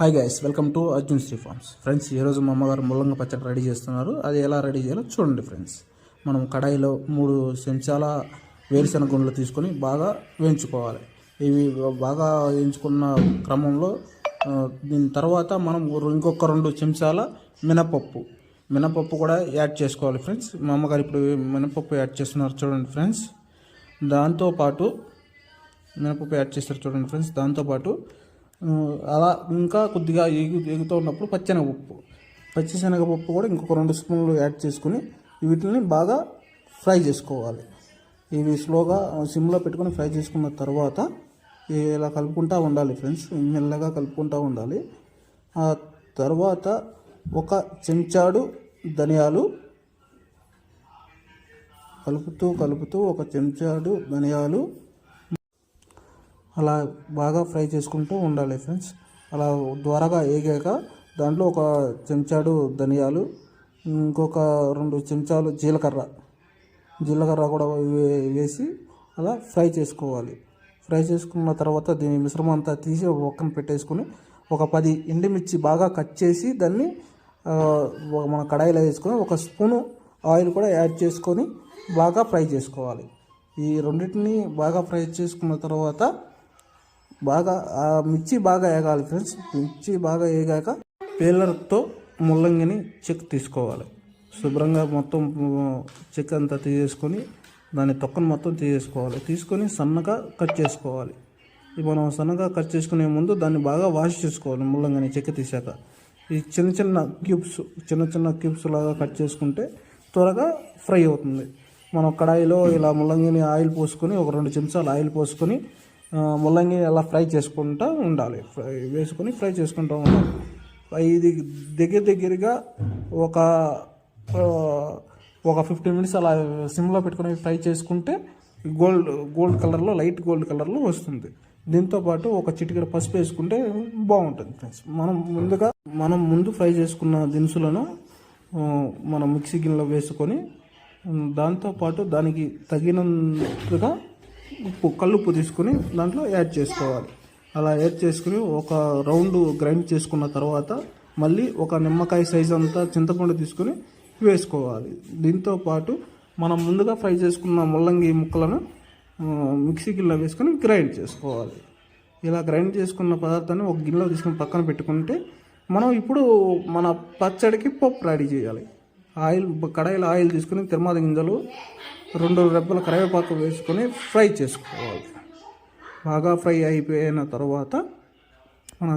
Hi guys, welcome to Arjun Shri farms. Friends, ఈరోజు మా అమ్మగారు ముల్లంగి పచ్చడి రెడీ చేస్తున్నారు. అది ఎలా రెడీ చేయాలో చూడండి ఫ్రెండ్స్. మనం కడాయిలో 3 చెంచాల వేరుశెనగ గుండ్లు తీసుకొని బాగా వేయించుకోవాలి. ఇవి బాగా వేయించుకున్న క్రమంలో దీని తర్వాత మనం ఇంకొక 2 చెంచాల మినపప్పు కూడా యాడ్ చేసుకోవాలి ఫ్రెండ్స్. మా అమ్మగారు ఇప్పుడు మినపప్పు యాడ్ చేస్తున్నారు చూడండి ఫ్రెండ్స్. దాంతోపాటు మినపప్పు యాడ్ చేస్తారు చూడండి ఫ్రెండ్స్. దాంతోపాటు అలా ఇంకా కొద్దిగా ఎగుతూ ఉన్నప్పుడు పచ్చిశనగపప్పు కూడా ఇంకొక 2 స్పూన్లు యాడ్ చేసుకుని వీటిని బాగా ఫ్రై చేసుకోవాలి. ఇవి స్లోగా సిమ్లో పెట్టుకొని ఫ్రై చేసుకున్న తర్వాత ఇలా కలుపుకుంటూ ఉండాలి ఫ్రెండ్స్. మెల్లగా కలుపుకుంటూ ఉండాలి. ఆ తర్వాత 1 చెంచాడు ధనియాలు కలుపుతూ 1 చెంచాడు ధనియాలు అలా బాగా ఫ్రై చేసుకుంటూ ఉండాలి ఫ్రెండ్స్. అలా త్వరగా వేగాక దాంట్లో 1 చెంచాడు ధనియాలు, ఇంకొక 2 చెంచాలు జీలకర్ర కూడా వేసి అలా ఫ్రై చేసుకోవాలి. ఫ్రై చేసుకున్న తర్వాత దీని మిశ్రమం అంతా తీసి పక్కన పెట్టేసుకుని 10 ఎండుమిర్చి బాగా కట్ చేసి దాన్ని మన కడాయిలో వేసుకొని 1 స్పూను ఆయిల్ కూడా యాడ్ చేసుకొని బాగా ఫ్రై చేసుకోవాలి. ఈ రెండింటిని బాగా ఫ్రై చేసుకున్న తర్వాత మిర్చి బాగా వేగాలి ఫ్రెండ్స్. మిర్చి బాగా వేగాక పేలర్తో ముల్లంగిని చెక్ తీసుకోవాలి. శుభ్రంగా మొత్తం చెక్ అంతా తీసేసుకొని దాని తొక్కను మొత్తం తీసుకొని సన్నగా కట్ చేసుకోవాలి. మనం సన్నగా కట్ చేసుకునే ముందు దాన్ని బాగా వాష్ చేసుకోవాలి. ముల్లంగిని చెక్ తీసాక ఈ చిన్న క్యూబ్స్ లాగా కట్ చేసుకుంటే త్వరగా ఫ్రై అవుతుంది. మనం కడాయిలో ఇలా ముల్లంగిని ఆయిల్ పోసుకొని 2 చెంచాలు ఆయిల్ పోసుకొని ముల్లంగి అలా ఫ్రై చేసుకుంటూ ఉండాలి. ఫ్రై చేసుకుంటూ ఉండాలి. ఇది దగ్గరగా ఒక 15 మినిట్స్ అలా సిమ్లో పెట్టుకొని ఫ్రై చేసుకుంటే గోల్డ్ కలర్లో లైట్ గోల్డ్ కలర్లో వస్తుంది. దీంతోపాటు 1 చిటికెడు పసుపు వేసుకుంటే బాగుంటుంది ఫ్రెండ్స్. మనం ముందు ఫ్రై చేసుకున్న దినుసులను మనం మిక్సీ గిన్నెలో వేసుకొని దాంతోపాటు దానికి తగినంతగా కల్లుప్పు తీసుకుని దాంట్లో యాడ్ చేసుకోవాలి. అలా యాడ్ చేసుకుని 1 రౌండ్ గ్రైండ్ చేసుకున్న తర్వాత మళ్ళీ 1 నిమ్మకాయ సైజ్ అంతా చింతపండు తీసుకుని వేసుకోవాలి. దీంతోపాటు మనం ముందుగా ఫ్రై చేసుకున్న ముల్లంగి ముక్కలను మిక్సీ గిన్నెలో వేసుకొని గ్రైండ్ చేసుకోవాలి. ఇలా గ్రైండ్ చేసుకున్న పదార్థాన్ని ఒక గిన్నెలో తీసుకుని పక్కన పెట్టుకుంటే మనం ఇప్పుడు మన పచ్చడికి పప్పు రెడీ చేయాలి. కడాయిలో ఆయిల్ తీసుకుని తిరుమాత గింజలు 2 రెబ్బల కరివేపాకు వేసుకొని ఫ్రై చేసుకోవాలి. బాగా ఫ్రై అయిపోయిన తర్వాత మన